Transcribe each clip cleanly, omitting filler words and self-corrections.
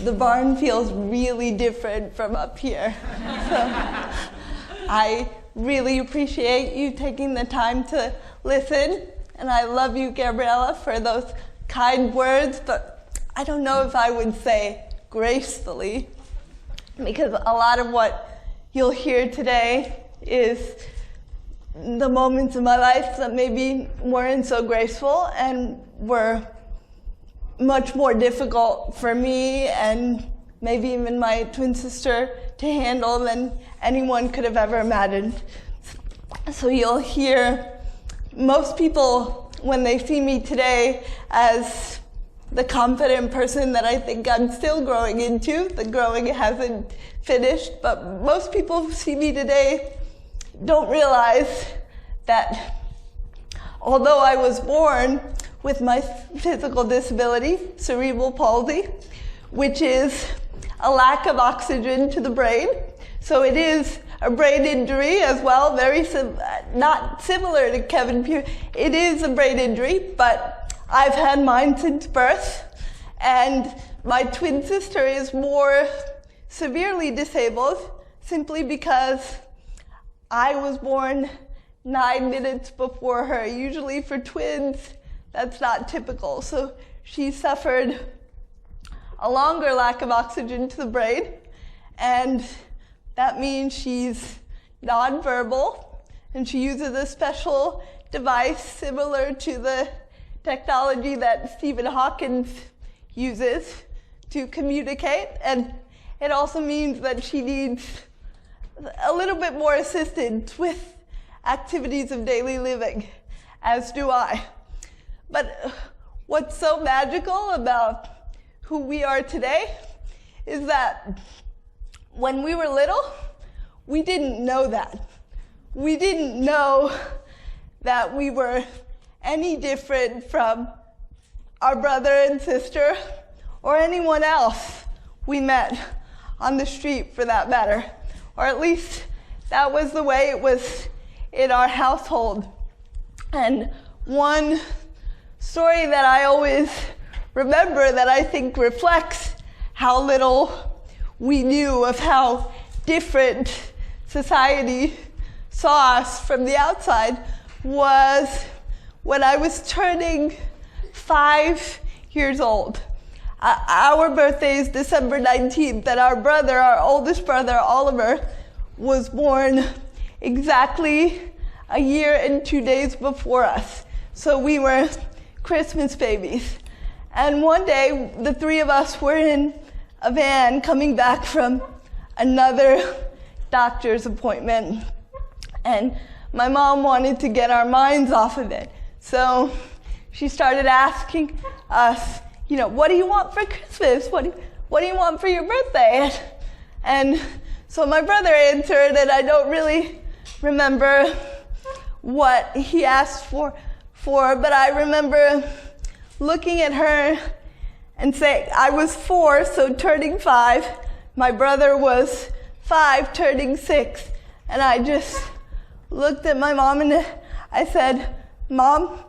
the barn feels really different from up here. So I really appreciate you taking the time to listen, and I love you, Gabriella, for those kind words, but I don't know if I would say gracefully, because a lot of what you'll hear today is the moments in my life that maybe weren't so graceful and were much more difficult for me and maybe even my twin sister to handle than anyone could have ever imagined. So you'll hear most people, when they see me today, as the confident person that I think I'm still growing into. The growing hasn't finished, but most people who see me today don't realize that although I was born with my physical disability, cerebral palsy, which is a lack of oxygen to the brain, so it is a brain injury as well, not similar to Kevin Pugh. It is a brain injury, but I've had mine since birth, and my twin sister is more severely disabled simply because I was born 9 minutes before her. Usually for twins, that's not typical. So she suffered a longer lack of oxygen to the brain, and that means she's nonverbal, and she uses a special device similar to the technology that Stephen Hawking uses to communicate, and it also means that she needs a little bit more assistance with activities of daily living, as do I. But what's so magical about who we are today is that when we were little, we didn't know that. We didn't know that we were any different from our brother and sister or anyone else we met on the street, for that matter. Or at least that was the way it was in our household. And one story that I always remember that I think reflects how little we knew of how different society saw us from the outside was when I was turning 5 years old. Our birthday is December 19th, and our brother, our oldest brother, Oliver, was born exactly a year and 2 days before us. So we were Christmas babies. And one day, the three of us were in a van coming back from another doctor's appointment. And my mom wanted to get our minds off of it. So she started asking us, what do you want for Christmas? What do you want for your birthday? And so my brother answered, and I don't really remember what he asked for, but I remember looking at her and saying, I was 4, so turning 5. My brother was 5, turning 6. And I just looked at my mom and I said, Mom,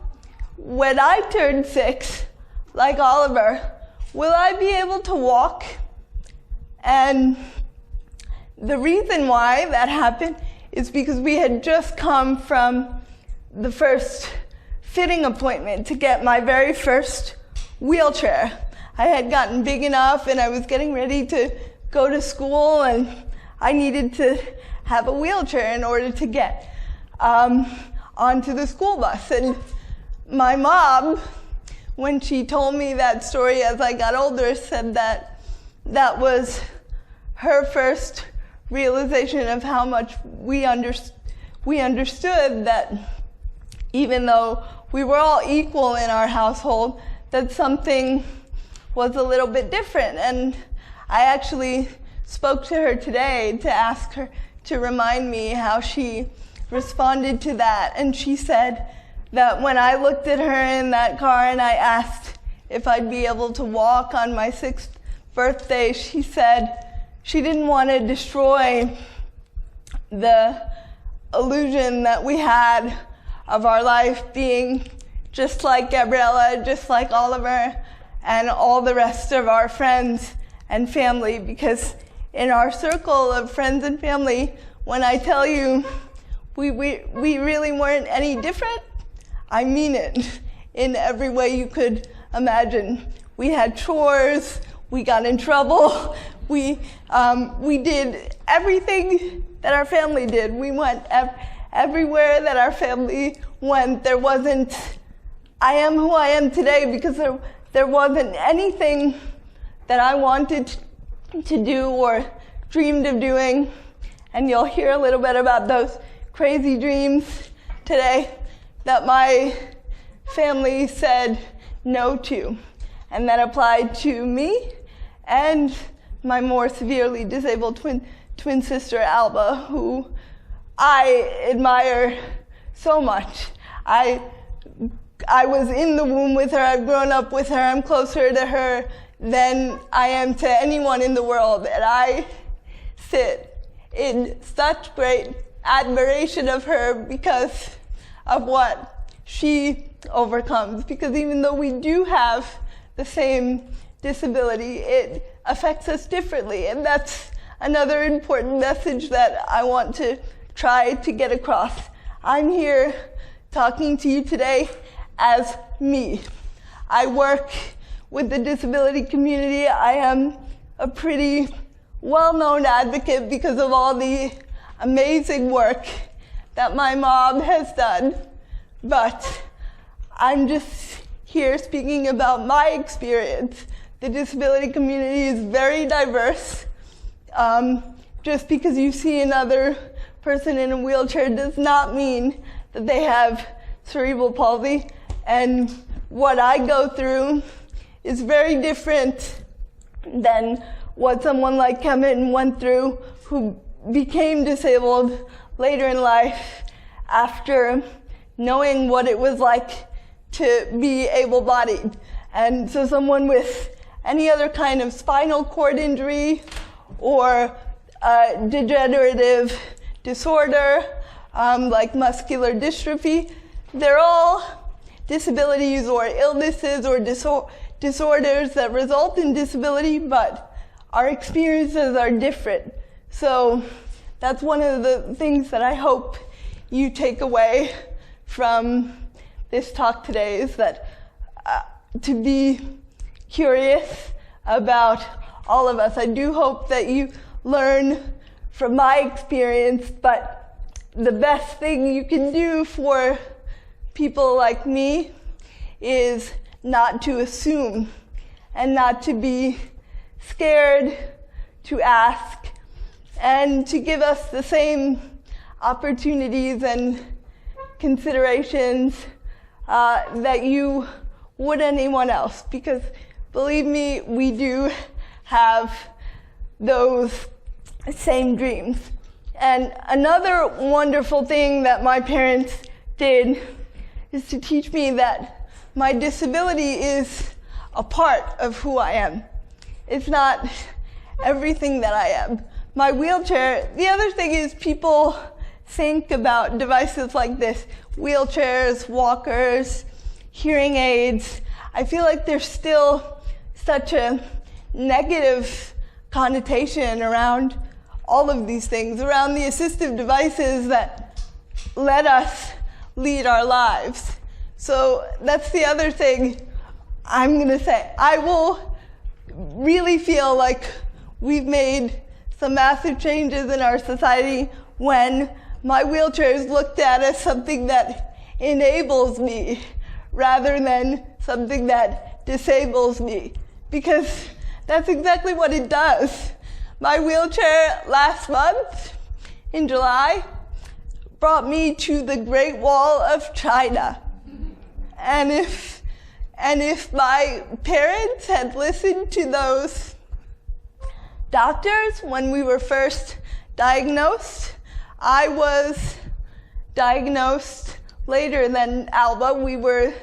when I turn 6, like Oliver, will I be able to walk? And the reason why that happened is because we had just come from the first fitting appointment to get my very first wheelchair. I had gotten big enough and I was getting ready to go to school, and I needed to have a wheelchair in order to get onto the school bus. And my mom, when she told me that story as I got older, said that that was her first realization of how much we understood that even though we were all equal in our household, that something was a little bit different. And I actually spoke to her today to ask her to remind me how she responded to that. And she said that when I looked at her in that car and I asked if I'd be able to walk on my 6th birthday, she said she didn't want to destroy the illusion that we had of our life being just like Gabriella, just like Oliver, and all the rest of our friends and family, because in our circle of friends and family, when I tell you we really weren't any different, I mean it in every way you could imagine. We had chores, we got in trouble, we did everything that our family did. We went everywhere that our family went. There wasn't, I am who I am today because there wasn't anything that I wanted to do or dreamed of doing, and you'll hear a little bit about those crazy dreams today that my family said no to, and that applied to me and my more severely disabled twin sister Alba, who I admire so much. I was in the womb with her, I've grown up with her, I'm closer to her than I am to anyone in the world, and I sit in such great admiration of her because of what she overcomes. Because even though we do have the same disability, it affects us differently, and that's another important message that I want to try to get across. I'm here talking to you today as me. I work with the disability community. I am a pretty well-known advocate because of all the amazing work that my mom has done, but I'm just here speaking about my experience. The disability community is very diverse. Just because you see another person in a wheelchair does not mean that they have cerebral palsy, and what I go through is very different than what someone like Kemen went through, who became disabled later in life after knowing what it was like to be able-bodied. And so someone with any other kind of spinal cord injury or degenerative disorder like muscular dystrophy, they're all disabilities or illnesses or disorders that result in disability, but our experiences are different. So that's one of the things that I hope you take away from this talk today, is that to be curious about all of us. I do hope that you learn from my experience, but the best thing you can do for people like me is not to assume and not to be scared to ask, and to give us the same opportunities and considerations that you would anyone else, because believe me, we do have those same dreams. And another wonderful thing that my parents did is to teach me that my disability is a part of who I am. It's not everything that I am. My wheelchair, the other thing is, people think about devices like this, wheelchairs, walkers, hearing aids. I feel like there's still such a negative connotation around all of these things, around the assistive devices that let us lead our lives. So that's the other thing I'm going to say. I will really feel like we've made some massive changes in our society when my wheelchair is looked at as something that enables me rather than something that disables me, because that's exactly what it does. My wheelchair last month, in July, brought me to the Great Wall of China. And if my parents had listened to those doctors when we were first diagnosed, I was diagnosed later than Alba. We were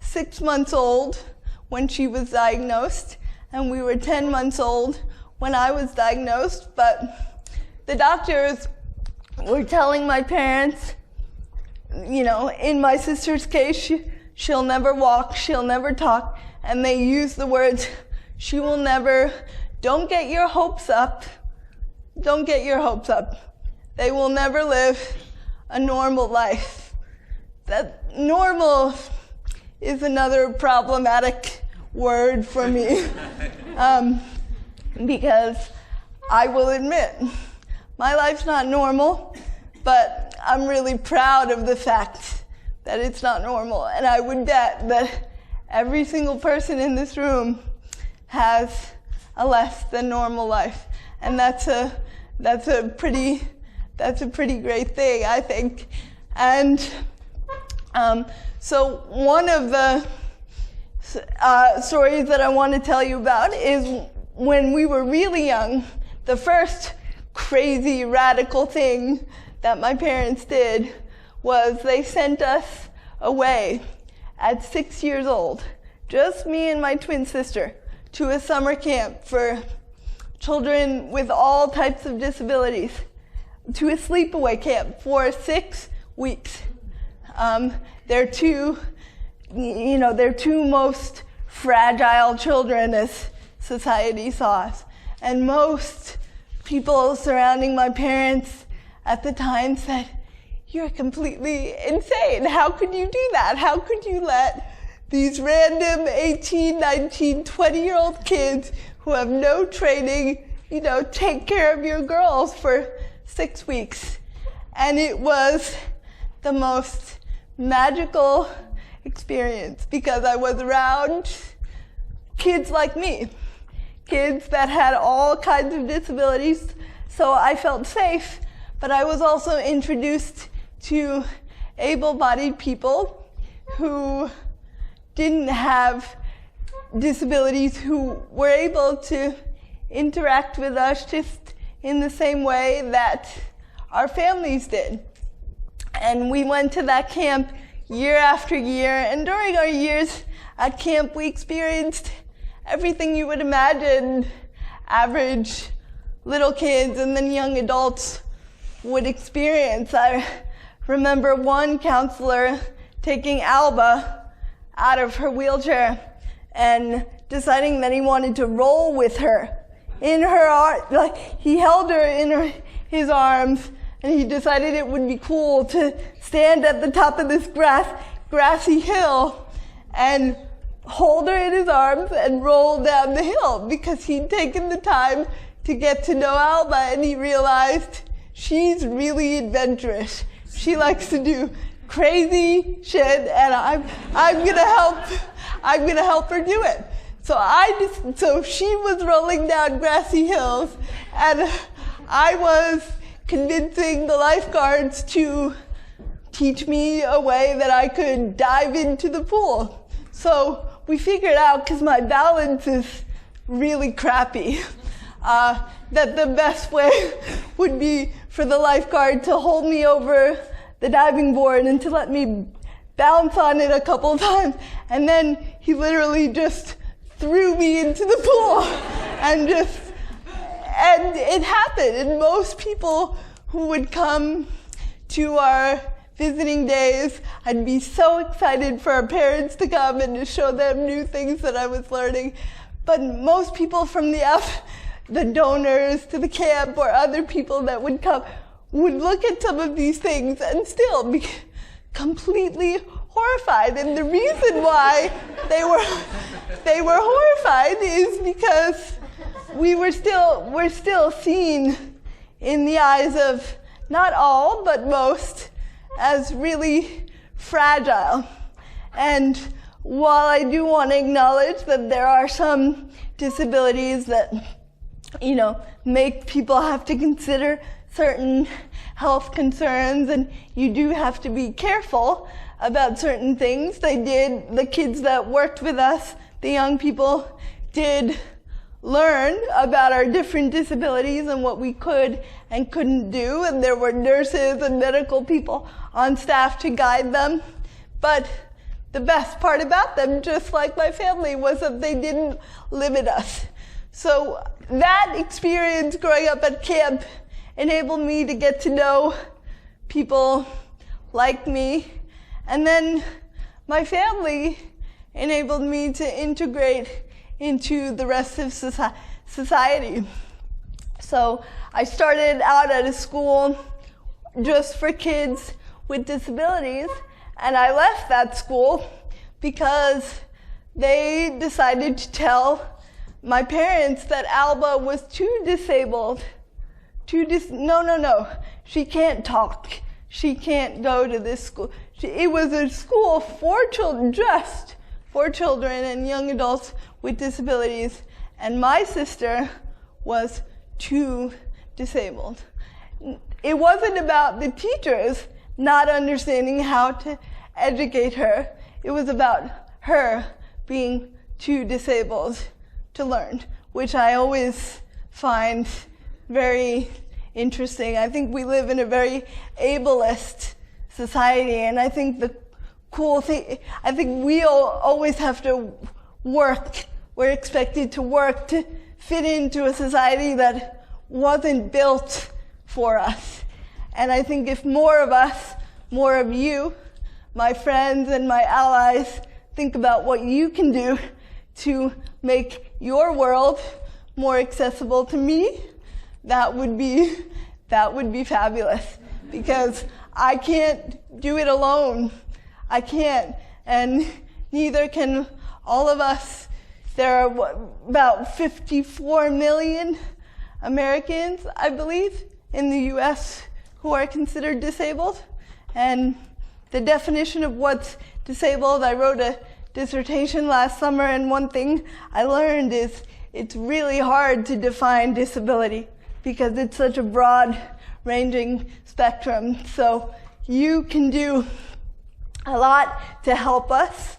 6 months old when she was diagnosed, and we were 10 months old when I was diagnosed. But the doctors were telling my parents, you know, in my sister's case, she'll never walk, she'll never talk, and they used the words, she will never don't get your hopes up. Don't get your hopes up. They will never live a normal life. That normal is another problematic word for me. Because I will admit, my life's not normal, but I'm really proud of the fact that it's not normal. And I would bet that every single person in this room has a less than normal life. And that's a pretty great thing, I think. And so one of the stories that I want to tell you about is when we were really young, the first crazy radical thing that my parents did was they sent us away at 6 years old, just me and my twin sister, to a summer camp for children with all types of disabilities, to a sleepaway camp for 6 weeks. They're two most fragile children as society saw us. And most people surrounding my parents at the time said, "You're completely insane. How could you do that? How could you let these random 18, 19, 20-year-old kids who have no training, take care of your girls for 6 weeks?" And it was the most magical experience because I was around kids like me, kids that had all kinds of disabilities, so I felt safe, but I was also introduced to able-bodied people who didn't have disabilities, who were able to interact with us just in the same way that our families did. And we went to that camp year after year, and during our years at camp we experienced everything you would imagine average little kids and then young adults would experience. I remember one counselor taking Alba out of her wheelchair and deciding that he wanted to roll with her in her arms. Like, he held her in his arms, and he decided it would be cool to stand at the top of this grassy hill and hold her in his arms and roll down the hill, because he'd taken the time to get to know Alba, and he realized she's really adventurous. She likes to do crazy shit, and I'm gonna help her do it. So she was rolling down grassy hills, and I was convincing the lifeguards to teach me a way that I could dive into the pool. So we figured out, because my balance is really crappy, that the best way would be for the lifeguard to hold me over the diving board and to let me bounce on it a couple times, and then he literally just threw me into the pool, and it happened. And most people who would come to our visiting days, I'd be so excited for our parents to come and to show them new things that I was learning. But most people from the donors to the camp or other people that would come would look at some of these things and still be completely horrified. And the reason why they were horrified is because we're still seen in the eyes of not all, but most, as really fragile. And while I do want to acknowledge that there are some disabilities that, make people have to consider certain health concerns, and you do have to be careful about certain things. The kids that worked with us, the young people, did learn about our different disabilities and what we could and couldn't do, and there were nurses and medical people on staff to guide them. But the best part about them, just like my family, was that they didn't limit us. So that experience growing up at camp enabled me to get to know people like me. And then my family enabled me to integrate into the rest of society. So I started out at a school just for kids with disabilities, and I left that school because they decided to tell my parents that Alba was too disabled. No, she can't talk. She can't go to this school. It was a school for children, just for children and young adults with disabilities, and my sister was too disabled. It wasn't about the teachers not understanding how to educate her. It was about her being too disabled to learn, which I always find very interesting. I think we live in a very ableist society, and I think the cool thing, I think we always have to work. We're expected to work to fit into a society that wasn't built for us. And I think if more of us, more of you, my friends and my allies, think about what you can do to make your world more accessible to me, that would be fabulous. Because I can't do it alone. I can't, and neither can all of us. There are about 54 million Americans, I believe, in the US who are considered disabled. And the definition of what's disabled, I wrote a dissertation last summer, and one thing I learned is it's really hard to define disability because it's such a broad ranging spectrum. So you can do a lot to help us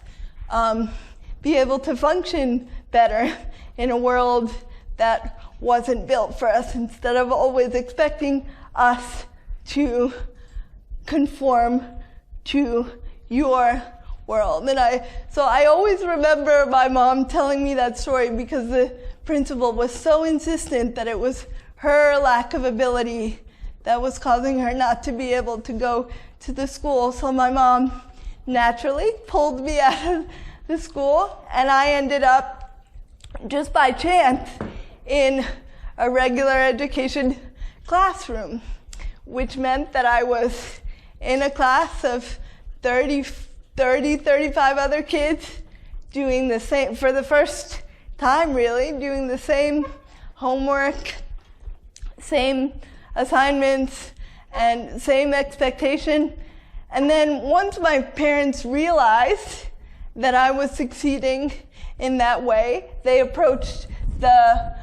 be able to function better in a world that wasn't built for us, instead of always expecting us to conform to your world. And I always remember my mom telling me that story because the principal was so insistent that it was her lack of ability that was causing her not to be able to go to the school. So my mom naturally pulled me out of the school, and I ended up, just by chance, in a regular education classroom, which meant that I was in a class of 35 other kids doing the same, for the first time really, doing the same homework, same assignments, and same expectation. And then once my parents realized that I was succeeding in that way, they approached the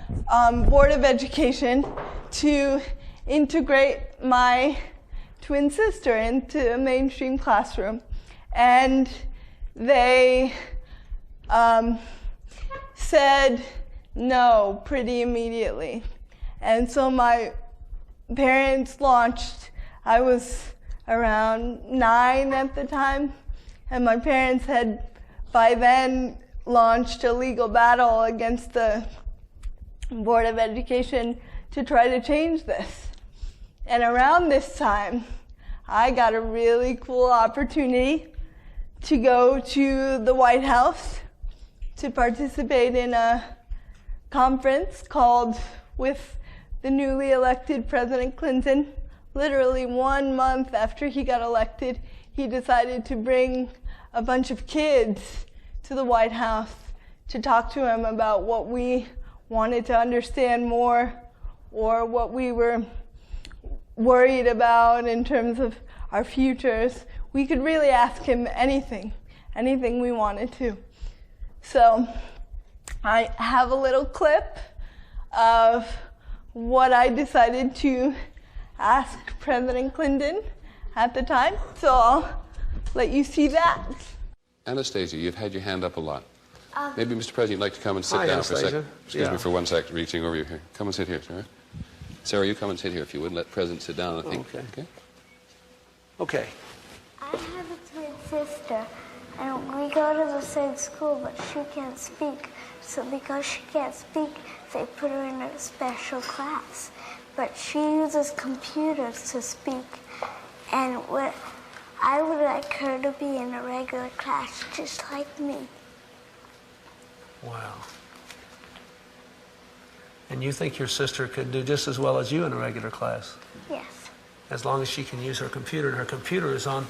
Board of Education to integrate my twin sister into a mainstream classroom. And they said no pretty immediately. And so my parents launched, I was around 9 at the time, and my parents had by then launched a legal battle against the Board of Education to try to change this. And around this time, I got a really cool opportunity to go to the White House to participate in a conference called with the newly elected President Clinton. Literally 1 month after he got elected, he decided to bring a bunch of kids to the White House to talk to him about what we wanted to understand more, or what we were worried about in terms of our futures. We could really ask him anything we wanted to. So I have a little clip of what I decided to ask President Clinton at the time. So I'll let you see that. Anastasia, you've had your hand up a lot. Maybe, Mr. President, you'd like to come and sit down Anastasia. for a second. Excuse me for 1 sec, reaching over here. Come and sit here, Sarah. Sarah, you come and sit here if you would. Let the President sit down, I think. Okay. I have a twin sister, and we go to the same school, but she can't speak. So because she can't speak, they put her in a special class. But she uses computers to speak, and I would like her to be in a regular class just like me. Wow. And you think your sister could do just as well as you in a regular class, Yes. as long as she can use her computer. And her computer is on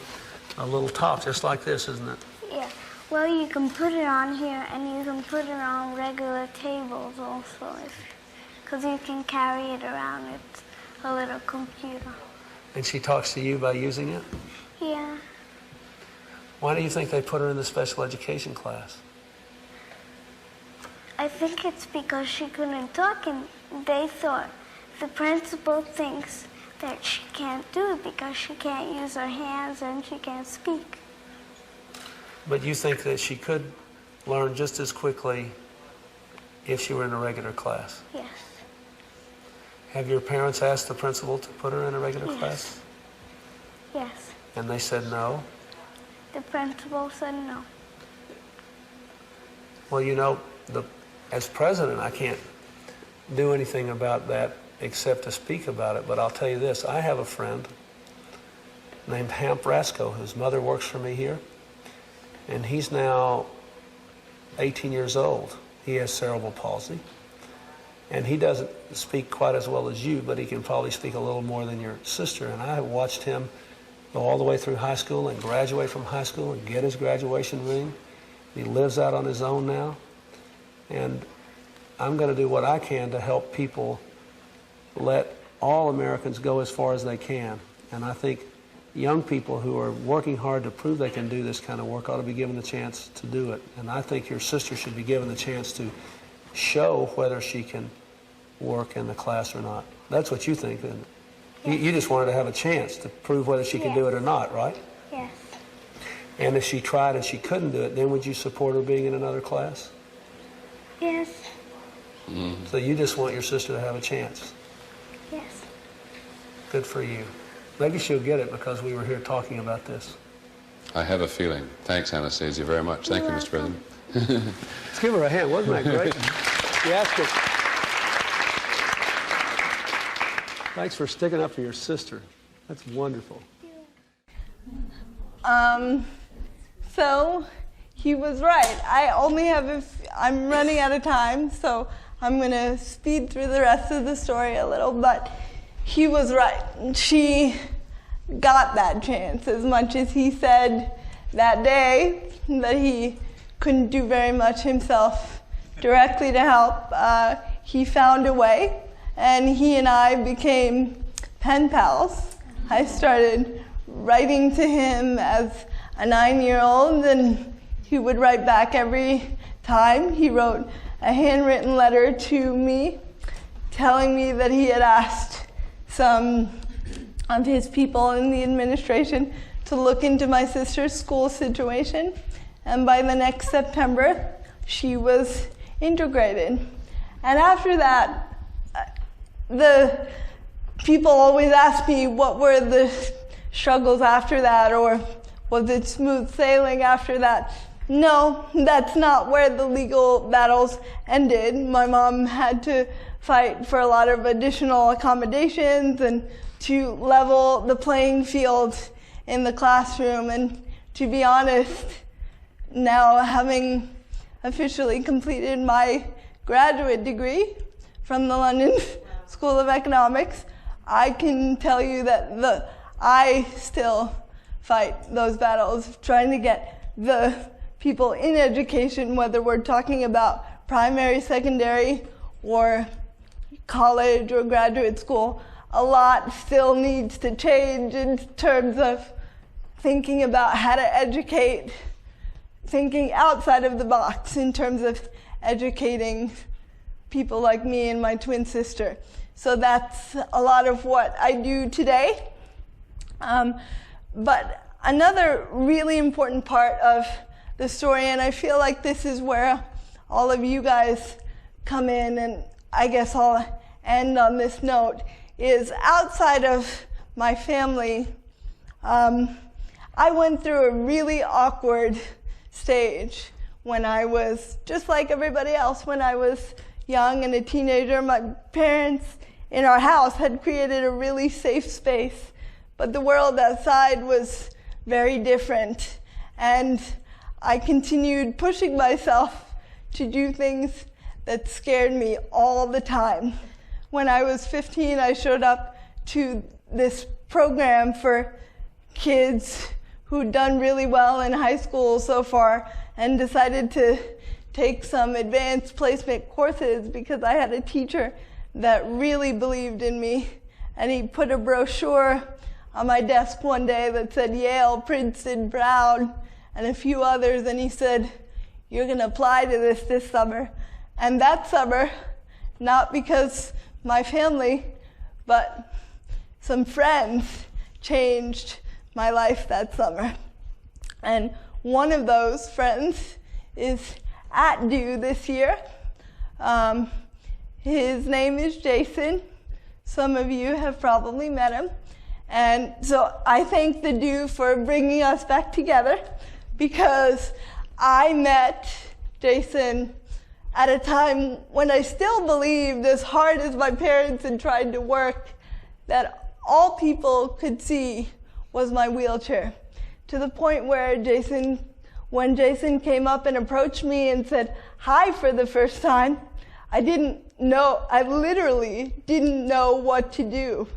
a little top, just like this, isn't it? Yeah. Well, you can put it on here, and you can put it on regular tables also, because you can carry it around. It's a little computer. And she talks to you by using it? Yeah. Why do you think they put her in the special education class? I think it's because she couldn't talk, and they thought the principal thinks that she can't do it because she can't use her hands and she can't speak. But you think that she could learn just as quickly if she were in a regular class? Yes. Have your parents asked the principal to put her in a regular Yes. class? Yes. And they said no? The principal said no. Well, you know, as president, I can't do anything about that except to speak about it. But I'll tell you this. I have a friend named Hamp Rasco, whose mother works for me here. And he's now 18 years old. He has cerebral palsy. And he doesn't speak quite as well as you, but he can probably speak a little more than your sister. And I have watched him go all the way through high school and graduate from high school and get his graduation ring. He lives out on his own now. And I'm going to do what I can to help people let all Americans go as far as they can. And I think young people who are working hard to prove they can do this kind of work ought to be given the chance to do it. And I think your sister should be given the chance to show whether she can work in the class or not. That's what you think, isn't it? Yes. You just wanted to have a chance to prove whether she can do it or not, right? Yes. And if she tried and she couldn't do it, then would you support her being in another class? Yes. So you just want your sister to have a chance. Yes. Good for you. Maybe she'll get it because we were here talking about this. I have a feeling. Thanks, Anastasia, very much. Thank you, Mr. President. Let's give her a hand. Wasn't that great? She asked it. Thanks for sticking up for your sister. That's wonderful. So he was right. I only have I'm running out of time, so I'm going to speed through the rest of the story a little, but he was right. She got that chance. As much as he said that day that he couldn't do very much himself directly to help, he found a way, and he and I became pen pals. I started writing to him as a 9-year-old, and he would write back every time. He wrote a handwritten letter to me telling me that he had asked some of his people in the administration to look into my sister's school situation, and by the next September, she was integrated. And after that, the people always ask me what were the struggles after that, or was it smooth sailing after that? No, that's not where the legal battles ended. My mom had to fight for a lot of additional accommodations and to level the playing field in the classroom. And to be honest, now having officially completed my graduate degree from the London School of Economics, I can tell you that I still fight those battles, trying to get the people in education, whether we're talking about primary, secondary, or college or graduate school. A lot still needs to change in terms of thinking about how to educate, thinking outside of the box in terms of educating people like me and my twin sister. So that's a lot of what I do today. But another really important part of the story, and I feel like this is where all of you guys come in, and I guess I'll end on this note, is outside of my family, I went through a really awkward stage when I was, just like everybody else, when I was young and a teenager. My parents in our house had created a really safe space, but the world outside was very different, and I continued pushing myself to do things that scared me all the time. When I was 15, I showed up to this program for kids who'd done really well in high school so far and decided to take some advanced placement courses because I had a teacher that really believed in me. And he put a brochure on my desk one day that said Yale, Princeton, Brown, and a few others, and he said, "You're going to apply to this summer." And that summer, not because my family, but some friends changed my life that summer. And one of those friends is at DO this year. His name is Jason. Some of you have probably met him. And so I thank the DO for bringing us back together, because I met Jason at a time when I still believed, as hard as my parents had tried to work, that all people could see was my wheelchair. To the point where when Jason came up and approached me and said hi for the first time, I literally didn't know what to do,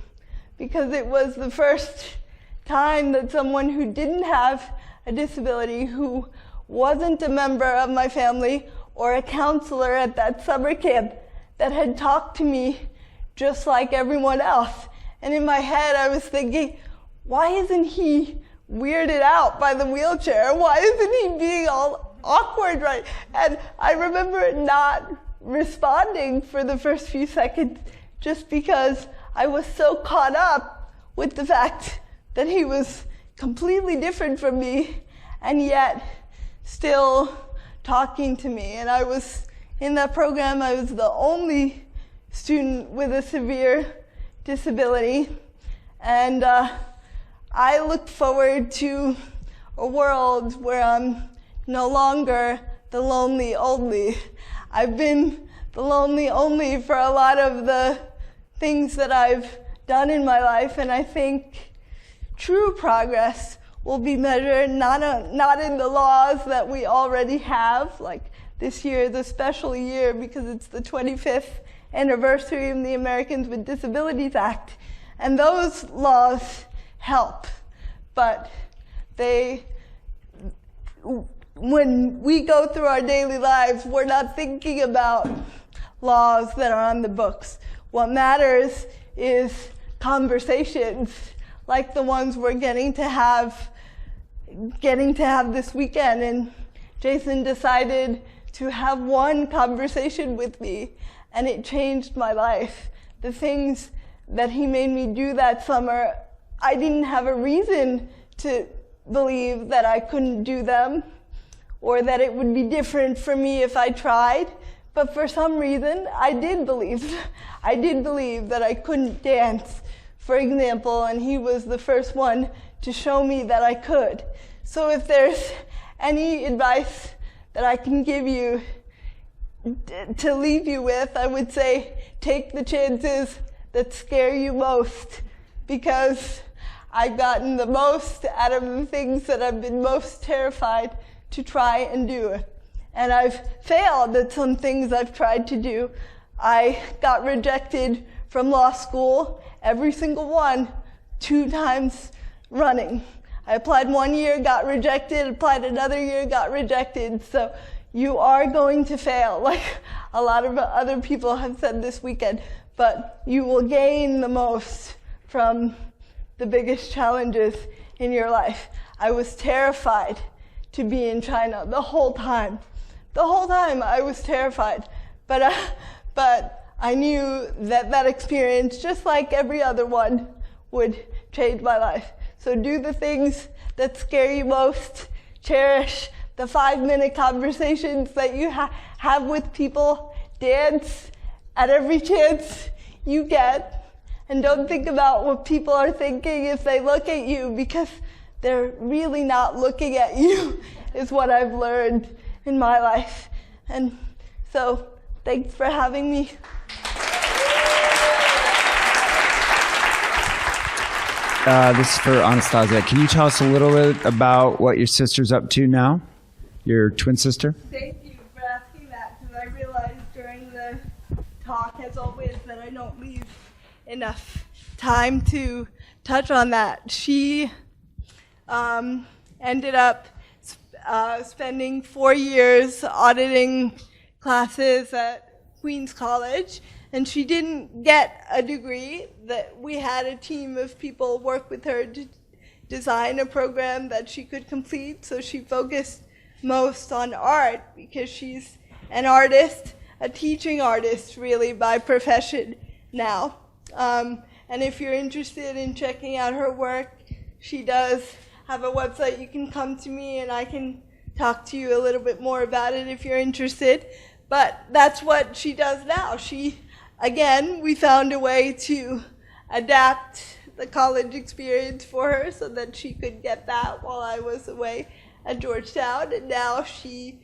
because it was the first time that someone who didn't have a disability, who wasn't a member of my family or a counselor at that summer camp, that had talked to me just like everyone else. And in my head, I was thinking, why isn't he weirded out by the wheelchair? Why isn't he being all awkward, right? And I remember not responding for the first few seconds, just because I was so caught up with the fact that he was completely different from me, and yet still talking to me. And I was in that program, I was the only student with a severe disability. And I look forward to a world where I'm no longer the lonely only. I've been the lonely only for a lot of the things that I've done in my life, and I think true progress will be measured not in the laws that we already have, like this year is a special year because it's the 25th anniversary of the Americans with Disabilities Act, and those laws help, but when we go through our daily lives, we're not thinking about laws that are on the books. What matters is conversations like the ones we're getting to have this weekend. And Jason decided to have one conversation with me, and it changed my life. The things that he made me do that summer, I didn't have a reason to believe that I couldn't do them, or that it would be different for me if I tried. But for some reason, I did believe that I couldn't dance, for example, and he was the first one to show me that I could. So if there's any advice that I can give you to leave you with, I would say take the chances that scare you most, because I've gotten the most out of the things that I've been most terrified to try and do. And I've failed at some things I've tried to do. I got rejected from law school, every single one, 2 times running. I applied one year, got rejected, applied another year, got rejected. So you are going to fail, like a lot of other people have said this weekend, but you will gain the most from the biggest challenges in your life. I was terrified to be in China the whole time. The whole time I was terrified, but I knew that experience, just like every other one, would change my life. So do the things that scare you most. Cherish the 5-minute conversations that you have with people. Dance at every chance you get. And don't think about what people are thinking if they look at you, because they're really not looking at you, is what I've learned in my life. And so thanks for having me. This is for Anastasia. Can you tell us a little bit about what your sister's up to now? Your twin sister? Thank you for asking that, because I realized during years that I don't leave enough time to touch on that. She ended up spending 4 years auditing classes at Queens College, and she didn't get a degree. That we had a team of people work with her to design a program that she could complete, so she focused most on art because she's an artist, a teaching artist really by profession now. And if you're interested in checking out her work, she does have a website. You can come to me and I can talk to you a little bit more about it if you're interested. But that's what she does now. We found a way to adapt the college experience for her so that she could get that while I was away at Georgetown. And now she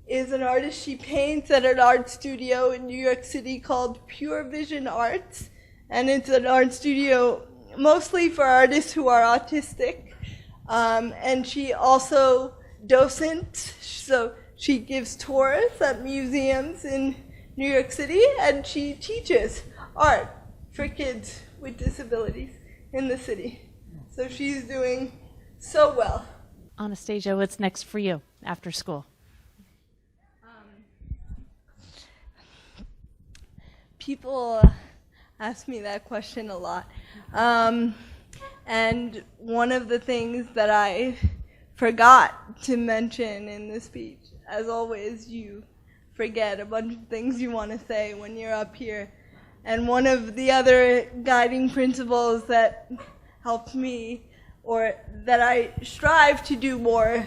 is an artist. She paints at an art studio in New York City called Pure Vision Arts. And it's an art studio mostly for artists who are autistic. And she also docent, so she gives tours at museums in New York City, and she teaches art for kids with disabilities in the city. So she's doing so well. Anastasia, what's next for you after school? People ask me that question a lot. And one of the things that I forgot to mention in the speech, as always, you forget a bunch of things you want to say when you're up here. And one of the other guiding principles that helped me, or that I strive to do more,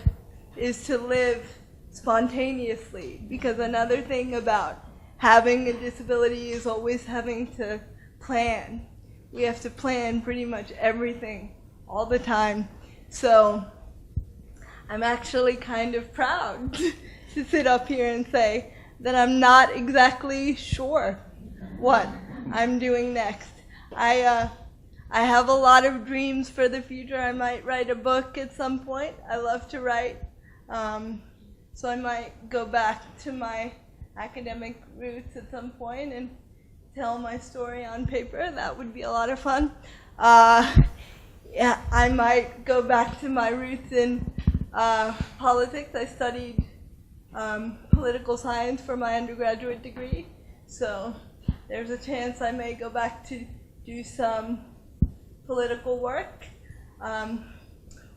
is to live spontaneously. Because another thing about having a disability is always having to plan. We have to plan pretty much everything all the time. So I'm actually kind of proud to sit up here and say that I'm not exactly sure what I'm doing next. I have a lot of dreams for the future. I might write a book at some point. I love to write. So I might go back to my academic roots at some point and tell my story on paper. That would be a lot of fun. Yeah, I might go back to my roots in politics. I studied political science for my undergraduate degree, so there's a chance I may go back to do some political work.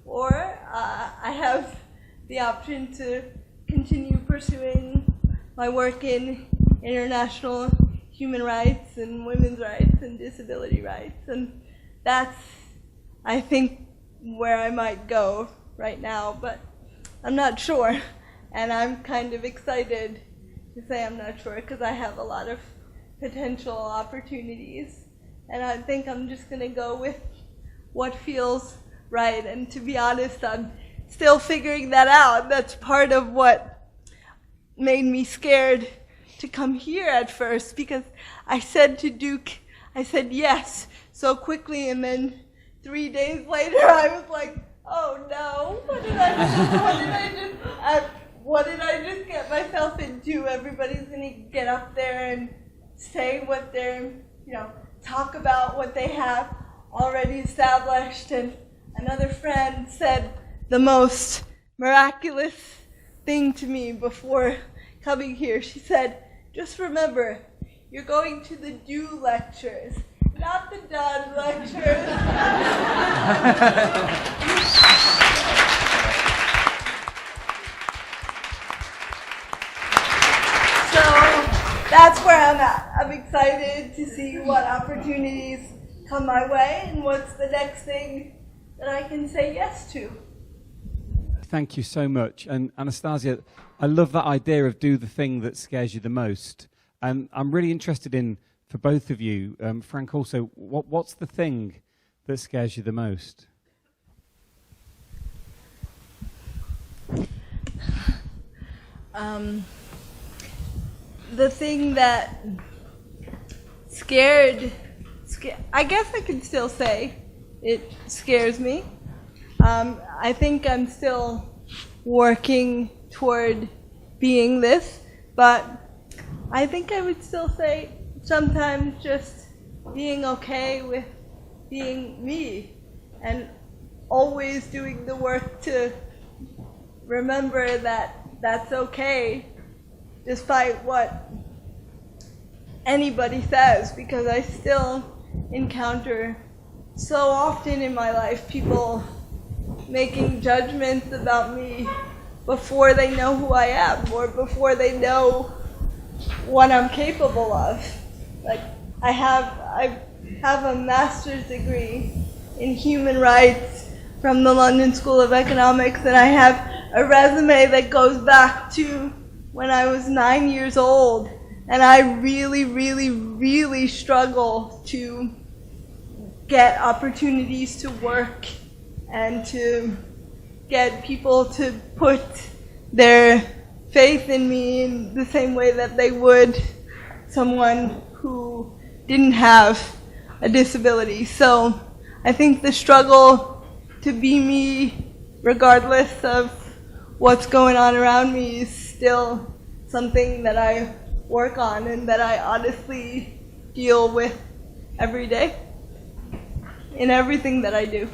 Or I have the option to continue pursuing my work in international human rights and women's rights and disability rights. And that's, I think, where I might go right now, but I'm not sure. And I'm kind of excited to say I'm not sure because I have a lot of potential opportunities. And I think I'm just going to go with what feels right. And to be honest, I'm still figuring that out. That's part of what made me scared to come here at first, because I said to Duke, I said yes so quickly, and then 3 days later I was like, oh no, what did I just get myself into? Everybody's gonna get up there and say what they're, talk about what they have already established. And another friend said the most miraculous thing to me before coming here. She said, just remember, you're going to the do lectures, not the done lectures. So that's where I'm at. I'm excited to see what opportunities come my way and what's the next thing that I can say yes to. Thank you so much. And Anastasia, I love that idea of do the thing that scares you the most. And I'm really interested in, for both of you, Frank also, what's the thing that scares you the most? The thing that I guess I can still say it scares me. I think I'm still working toward being this, but I think I would still say it sometimes just being okay with being me and always doing the work to remember that that's okay despite what anybody says, because I still encounter so often in my life people making judgments about me before they know who I am or before they know what I'm capable of. Like I have a master's degree in human rights from the London School of Economics, and I have a resume that goes back to when I was 9 years old, and I really, really, really struggle to get opportunities to work and to get people to put their faith in me in the same way that they would someone who didn't have a disability. So I think the struggle to be me, regardless of what's going on around me, is still something that I work on and that I honestly deal with every day in everything that I do.